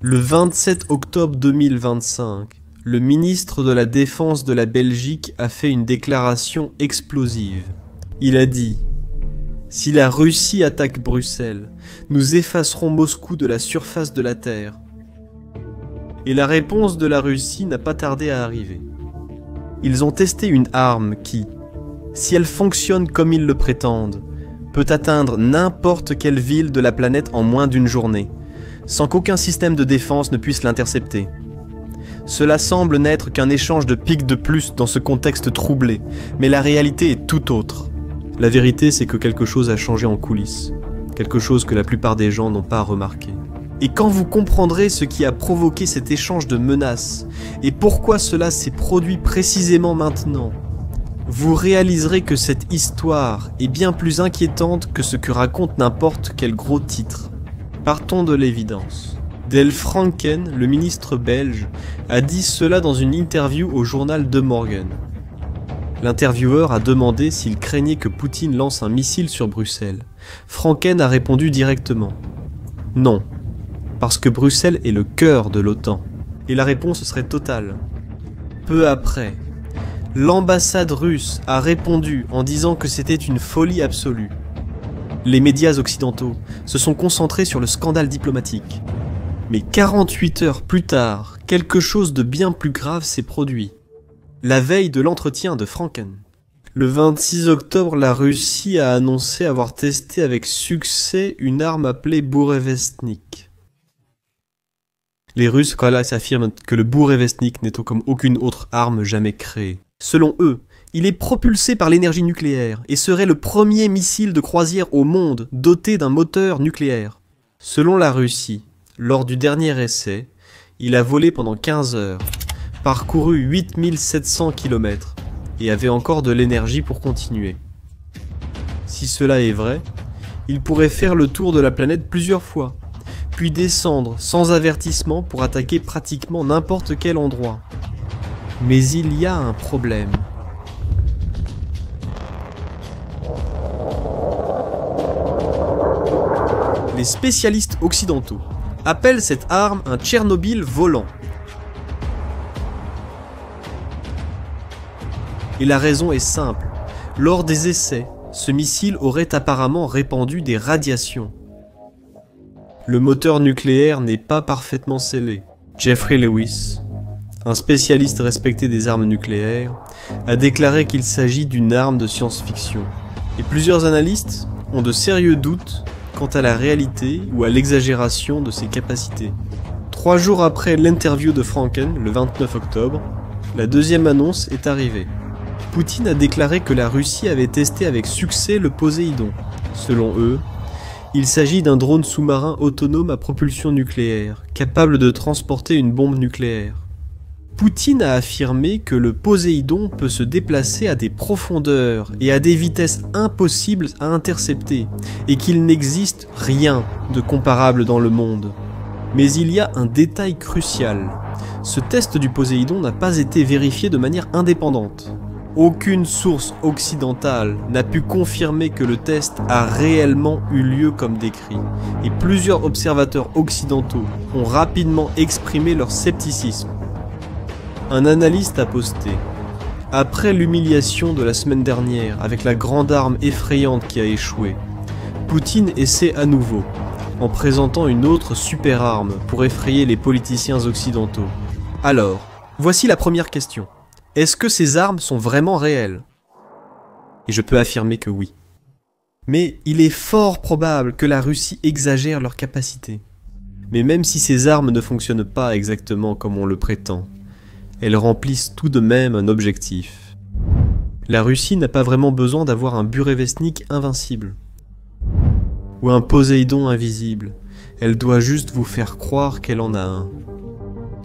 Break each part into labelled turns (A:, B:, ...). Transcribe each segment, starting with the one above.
A: Le 27 octobre 2025, le ministre de la Défense de la Belgique a fait une déclaration explosive. Il a dit « Si la Russie attaque Bruxelles, nous effacerons Moscou de la surface de la Terre. » Et la réponse de la Russie n'a pas tardé à arriver. Ils ont testé une arme qui, si elle fonctionne comme ils le prétendent, peut atteindre n'importe quelle ville de la planète en moins d'une journée, sans qu'aucun système de défense ne puisse l'intercepter. Cela semble n'être qu'un échange de pics de plus dans ce contexte troublé, mais la réalité est tout autre. La vérité, c'est que quelque chose a changé en coulisses, quelque chose que la plupart des gens n'ont pas remarqué. Et quand vous comprendrez ce qui a provoqué cet échange de menaces, et pourquoi cela s'est produit précisément maintenant, vous réaliserez que cette histoire est bien plus inquiétante que ce que raconte n'importe quel gros titre. Partons de l'évidence. Del Franken, le ministre belge, a dit cela dans une interview au journal De Morgen. L'intervieweur a demandé s'il craignait que Poutine lance un missile sur Bruxelles. Franken a répondu directement « Non, parce que Bruxelles est le cœur de l'OTAN. » Et la réponse serait totale. Peu après, l'ambassade russe a répondu en disant que c'était une folie absolue. Les médias occidentaux se sont concentrés sur le scandale diplomatique. Mais 48 heures plus tard, quelque chose de bien plus grave s'est produit. La veille de l'entretien de Franken. Le 26 octobre, la Russie a annoncé avoir testé avec succès une arme appelée Bourevestnik. Les Russes affirment que le Bourevestnik n'est comme aucune autre arme jamais créée. Selon eux, il est propulsé par l'énergie nucléaire et serait le premier missile de croisière au monde doté d'un moteur nucléaire. Selon la Russie, lors du dernier essai, il a volé pendant 15 heures, parcouru 8700 km et avait encore de l'énergie pour continuer. Si cela est vrai, il pourrait faire le tour de la planète plusieurs fois, puis descendre sans avertissement pour attaquer pratiquement n'importe quel endroit. Mais il y a un problème. Les spécialistes occidentaux appellent cette arme un Tchernobyl volant. Et la raison est simple. Lors des essais, ce missile aurait apparemment répandu des radiations. Le moteur nucléaire n'est pas parfaitement scellé. Jeffrey Lewis, un spécialiste respecté des armes nucléaires, a déclaré qu'il s'agit d'une arme de science-fiction. Et plusieurs analystes ont de sérieux doutes quant à la réalité ou à l'exagération de ses capacités. 3 jours après l'interview de Franken, le 29 octobre, la deuxième annonce est arrivée. Poutine a déclaré que la Russie avait testé avec succès le Poséidon. Selon eux, il s'agit d'un drone sous-marin autonome à propulsion nucléaire, capable de transporter une bombe nucléaire. Poutine a affirmé que le Poséidon peut se déplacer à des profondeurs et à des vitesses impossibles à intercepter, et qu'il n'existe rien de comparable dans le monde. Mais il y a un détail crucial. Ce test du Poséidon n'a pas été vérifié de manière indépendante. Aucune source occidentale n'a pu confirmer que le test a réellement eu lieu comme décrit, et plusieurs observateurs occidentaux ont rapidement exprimé leur scepticisme. Un analyste a posté « Après l'humiliation de la semaine dernière avec la grande arme effrayante qui a échoué, Poutine essaie à nouveau, en présentant une autre super arme pour effrayer les politiciens occidentaux. Alors, voici la première question. Est-ce que ces armes sont vraiment réelles ? Et je peux affirmer que oui. Mais il est fort probable que la Russie exagère leurs capacités. Mais même si ces armes ne fonctionnent pas exactement comme on le prétend, elles remplissent tout de même un objectif. La Russie n'a pas vraiment besoin d'avoir un Burevestnik invincible. Ou un Poséidon invisible. Elle doit juste vous faire croire qu'elle en a un.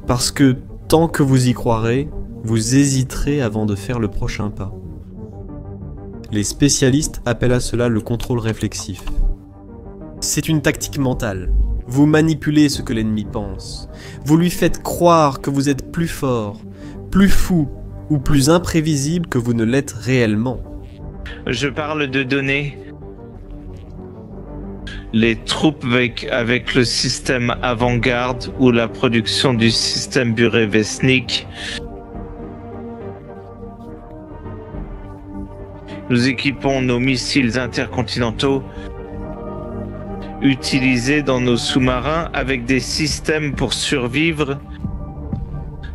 A: Parce que tant que vous y croirez, vous hésiterez avant de faire le prochain pas. Les spécialistes appellent à cela le contrôle réflexif. C'est une tactique mentale. Vous manipulez ce que l'ennemi pense. Vous lui faites croire que vous êtes plus fort, plus fou ou plus imprévisible que vous ne l'êtes réellement.
B: Je parle de données. les troupes avec le système avant-garde ou la production du système Burevestnik. Nous équipons nos missiles intercontinentaux utilisés dans nos sous-marins avec des systèmes pour survivre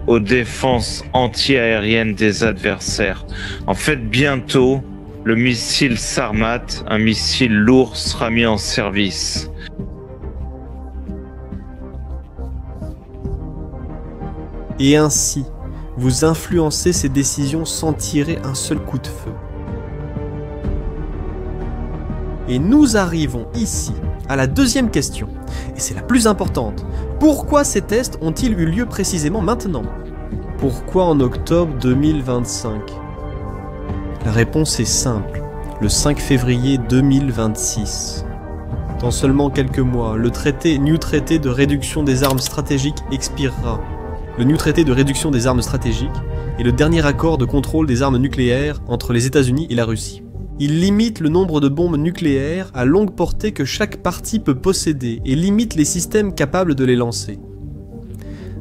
B: aux défenses anti-aériennes des adversaires. En fait, bientôt, le missile Sarmat, un missile lourd, sera mis en service.
A: Et ainsi, vous influencez ces décisions sans tirer un seul coup de feu. Et nous arrivons ici à la deuxième question, et c'est la plus importante. Pourquoi ces tests ont-ils eu lieu précisément maintenant? Pourquoi en octobre 2025? La réponse est simple, le 5 février 2026. Dans seulement quelques mois, le New Traité de réduction des armes stratégiques expirera. Le New Traité de réduction des armes stratégiques est le dernier accord de contrôle des armes nucléaires entre les États-Unis et la Russie. Il limite le nombre de bombes nucléaires à longue portée que chaque partie peut posséder et limite les systèmes capables de les lancer.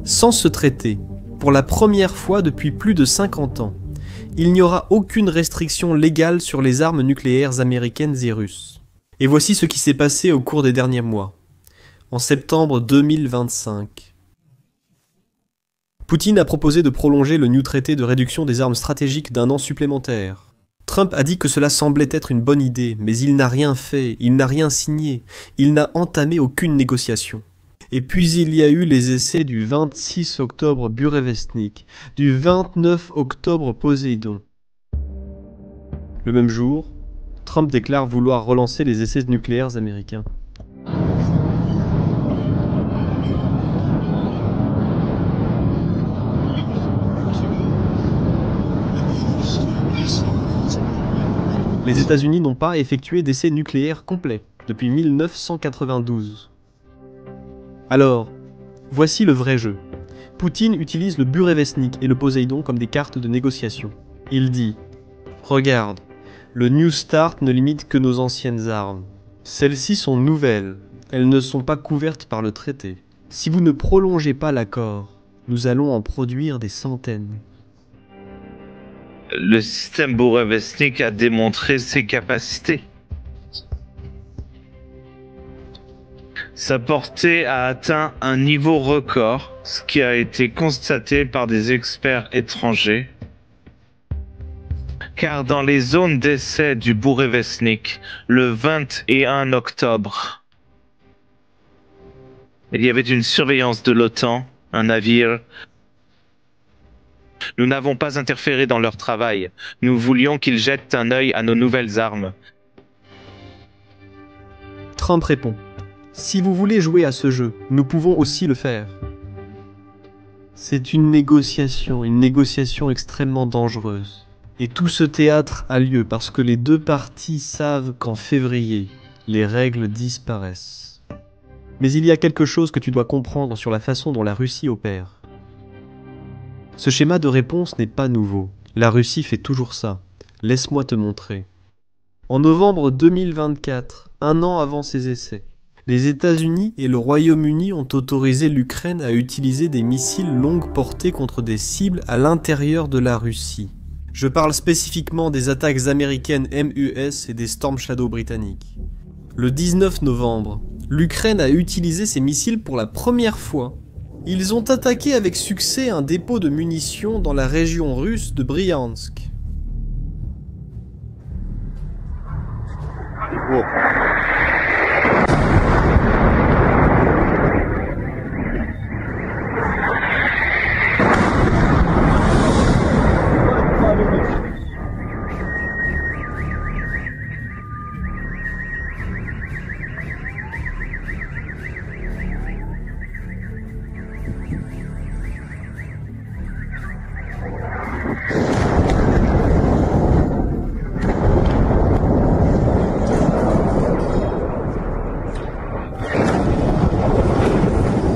A: Sans ce traité, pour la première fois depuis plus de 50 ans, il n'y aura aucune restriction légale sur les armes nucléaires américaines et russes. Et voici ce qui s'est passé au cours des derniers mois. En septembre 2025, Poutine a proposé de prolonger le New Traité de réduction des armes stratégiques d'un an supplémentaire. Trump a dit que cela semblait être une bonne idée, mais il n'a rien fait, il n'a rien signé, il n'a entamé aucune négociation. Et puis il y a eu les essais du 26 octobre Burevestnik, du 29 octobre Poséidon. Le même jour, Trump déclare vouloir relancer les essais nucléaires américains. Les États-Unis n'ont pas effectué d'essais nucléaires complets depuis 1992. Alors, voici le vrai jeu. Poutine utilise le Burevestnik et le Poséidon comme des cartes de négociation. Il dit « Regarde, le New Start ne limite que nos anciennes armes. Celles-ci sont nouvelles, elles ne sont pas couvertes par le traité. Si vous ne prolongez pas l'accord, nous allons en produire des centaines. »
B: Le système Burevestnik a démontré ses capacités. Sa portée a atteint un niveau record, ce qui a été constaté par des experts étrangers. Car dans les zones d'essai du Burevestnik, le 21 octobre, il y avait une surveillance de l'OTAN, un navire. Nous n'avons pas interféré dans leur travail. Nous voulions qu'ils jettent un œil à nos nouvelles armes.
A: Trump répond « Si vous voulez jouer à ce jeu, nous pouvons aussi le faire. » C'est une négociation extrêmement dangereuse. Et tout ce théâtre a lieu parce que les deux parties savent qu'en février, les règles disparaissent. Mais il y a quelque chose que tu dois comprendre sur la façon dont la Russie opère. Ce schéma de réponse n'est pas nouveau. La Russie fait toujours ça. Laisse-moi te montrer. En novembre 2024, un an avant ces essais, les États-Unis et le Royaume-Uni ont autorisé l'Ukraine à utiliser des missiles longue portée contre des cibles à l'intérieur de la Russie. Je parle spécifiquement des attaques américaines MUS et des Storm Shadow britanniques. Le 19 novembre, l'Ukraine a utilisé ces missiles pour la première fois. Ils ont attaqué avec succès un dépôt de munitions dans la région russe de Bryansk. Oh.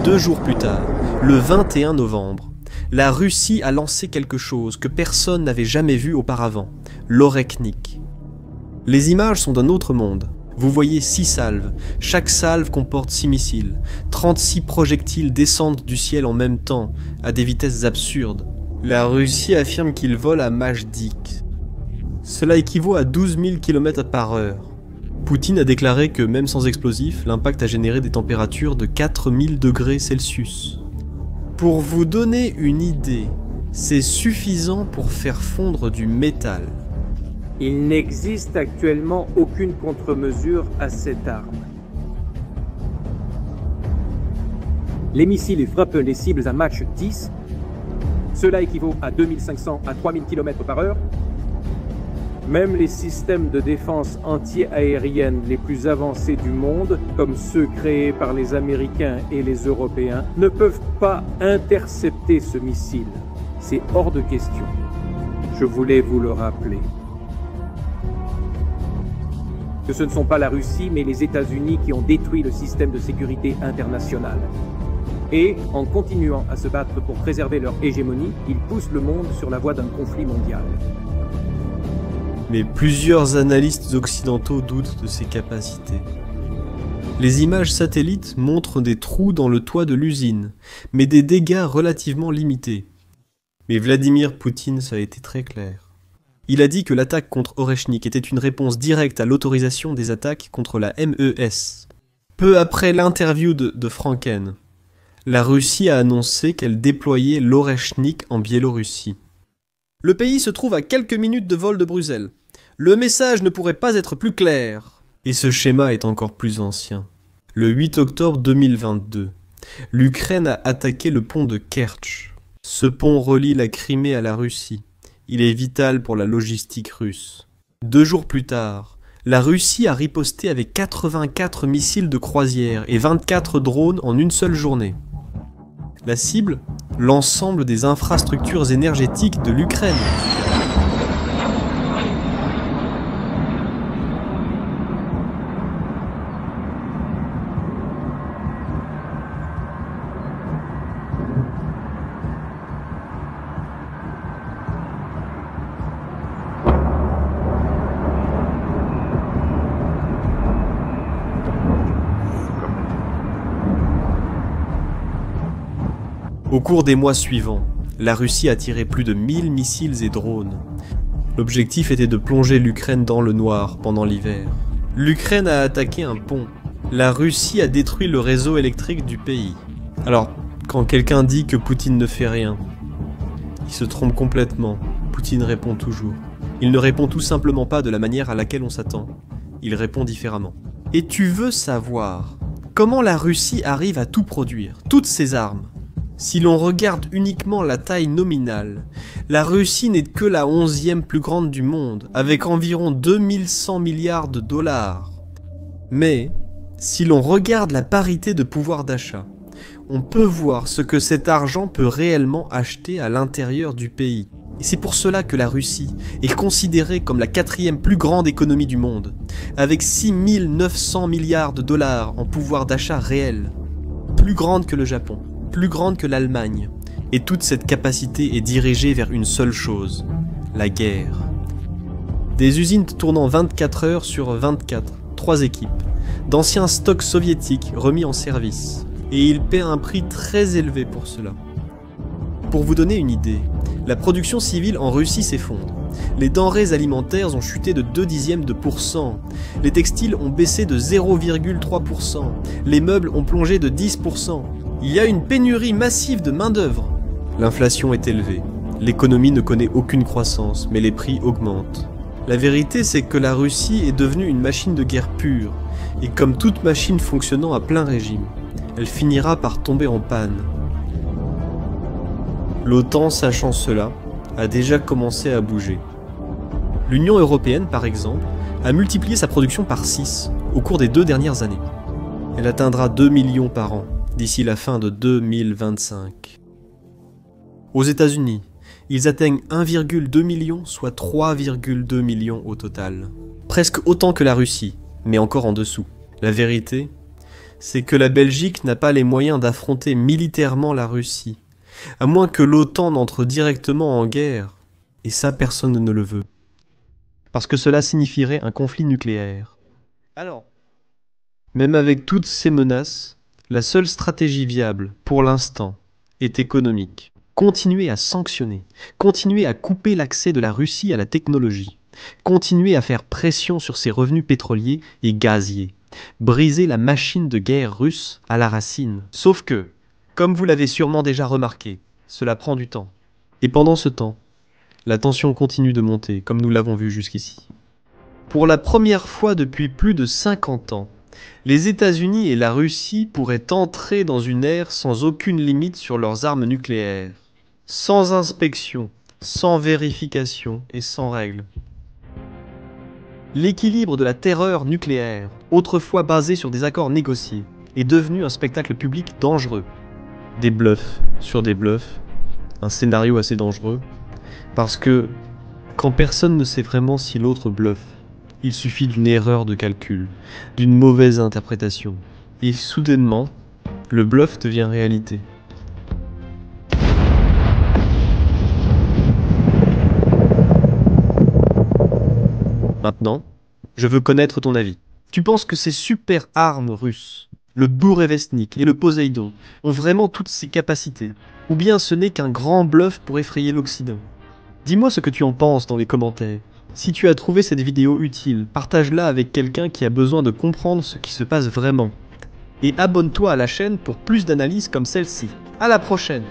A: Deux jours plus tard, le 21 novembre, la Russie a lancé quelque chose que personne n'avait jamais vu auparavant, l'Oreknik. Les images sont d'un autre monde. Vous voyez 6 salves. Chaque salve comporte 6 missiles. 36 projectiles descendent du ciel en même temps, à des vitesses absurdes. La Russie affirme qu'il vole à Mach 10. Cela équivaut à 12 000 km/h. Poutine a déclaré que même sans explosifs, l'impact a généré des températures de 4000 degrés Celsius. Pour vous donner une idée, c'est suffisant pour faire fondre du métal.
C: Il n'existe actuellement aucune contre-mesure à cette arme. Les missiles frappent les cibles à Mach 10. Cela équivaut à 2500 à 3000 km/h. Même les systèmes de défense anti-aérienne les plus avancés du monde, comme ceux créés par les Américains et les Européens, ne peuvent pas intercepter ce missile. C'est hors de question. Je voulais vous le rappeler. Que ce ne sont pas la Russie, mais les États-Unis qui ont détruit le système de sécurité international. Et, en continuant à se battre pour préserver leur hégémonie, ils poussent le monde sur la voie d'un conflit mondial.
A: Mais plusieurs analystes occidentaux doutent de ses capacités. Les images satellites montrent des trous dans le toit de l'usine, mais des dégâts relativement limités. Mais Vladimir Poutine, ça a été très clair. Il a dit que l'attaque contre Oreshnik était une réponse directe à l'autorisation des attaques contre la MES. Peu après l'interview de Franken, la Russie a annoncé qu'elle déployait l'Oreshnik en Biélorussie. Le pays se trouve à quelques minutes de vol de Bruxelles. Le message ne pourrait pas être plus clair. Et ce schéma est encore plus ancien. Le 8 octobre 2022, l'Ukraine a attaqué le pont de Kertch. Ce pont relie la Crimée à la Russie. Il est vital pour la logistique russe. 2 jours plus tard, la Russie a riposté avec 84 missiles de croisière et 24 drones en une seule journée. La cible, l'ensemble des infrastructures énergétiques de l'Ukraine. Au cours des mois suivants, la Russie a tiré plus de 1000 missiles et drones. L'objectif était de plonger l'Ukraine dans le noir pendant l'hiver. L'Ukraine a attaqué un pont. La Russie a détruit le réseau électrique du pays. Alors, quand quelqu'un dit que Poutine ne fait rien, il se trompe complètement. Poutine répond toujours. Il ne répond tout simplement pas de la manière à laquelle on s'attend. Il répond différemment. Et tu veux savoir comment la Russie arrive à tout produire, toutes ses armes? Si l'on regarde uniquement la taille nominale, la Russie n'est que la 11e plus grande du monde, avec environ 2100 milliards de dollars. Mais, si l'on regarde la parité de pouvoir d'achat, on peut voir ce que cet argent peut réellement acheter à l'intérieur du pays. Et c'est pour cela que la Russie est considérée comme la 4e plus grande économie du monde, avec 6900 milliards de dollars en pouvoir d'achat réel, plus grande que le Japon, plus grande que l'Allemagne, et toute cette capacité est dirigée vers une seule chose, la guerre. Des usines tournant 24 heures sur 24, 3 équipes, d'anciens stocks soviétiques remis en service, et ils paient un prix très élevé pour cela. Pour vous donner une idée, la production civile en Russie s'effondre. Les denrées alimentaires ont chuté de 0,2%, les textiles ont baissé de 0,3%, les meubles ont plongé de 10%. Il y a une pénurie massive de main-d'œuvre. L'inflation est élevée. L'économie ne connaît aucune croissance, mais les prix augmentent. La vérité, c'est que la Russie est devenue une machine de guerre pure, et comme toute machine fonctionnant à plein régime, elle finira par tomber en panne. L'OTAN, sachant cela, a déjà commencé à bouger. L'Union européenne, par exemple, a multiplié sa production par 6 au cours des 2 dernières années. Elle atteindra 2 millions par an d'ici la fin de 2025. Aux États-Unis, ils atteignent 1,2 million, soit 3,2 millions au total. Presque autant que la Russie, mais encore en dessous. La vérité, c'est que la Belgique n'a pas les moyens d'affronter militairement la Russie, à moins que l'OTAN n'entre directement en guerre, et ça personne ne le veut. Parce que cela signifierait un conflit nucléaire. Alors, Même avec toutes ces menaces, la seule stratégie viable, pour l'instant, est économique. Continuer à sanctionner, continuer à couper l'accès de la Russie à la technologie, continuer à faire pression sur ses revenus pétroliers et gaziers, briser la machine de guerre russe à la racine. Sauf que, comme vous l'avez sûrement déjà remarqué, cela prend du temps. Et pendant ce temps, la tension continue de monter, comme nous l'avons vu jusqu'ici. Pour la première fois depuis plus de 50 ans, les États-Unis et la Russie pourraient entrer dans une ère sans aucune limite sur leurs armes nucléaires, sans inspection, sans vérification et sans règles. L'équilibre de la terreur nucléaire, autrefois basé sur des accords négociés, est devenu un spectacle public dangereux. Des bluffs sur des bluffs, un scénario assez dangereux, parce que quand personne ne sait vraiment si l'autre bluffe, il suffit d'une erreur de calcul, d'une mauvaise interprétation, et soudainement, le bluff devient réalité. Maintenant, je veux connaître ton avis. Tu penses que ces super armes russes, le Bourevestnik et le Poséidon, ont vraiment toutes ces capacités? Ou bien ce n'est qu'un grand bluff pour effrayer l'Occident? Dis-moi ce que tu en penses dans les commentaires. Si tu as trouvé cette vidéo utile, partage-la avec quelqu'un qui a besoin de comprendre ce qui se passe vraiment. Et abonne-toi à la chaîne pour plus d'analyses comme celle-ci. À la prochaine!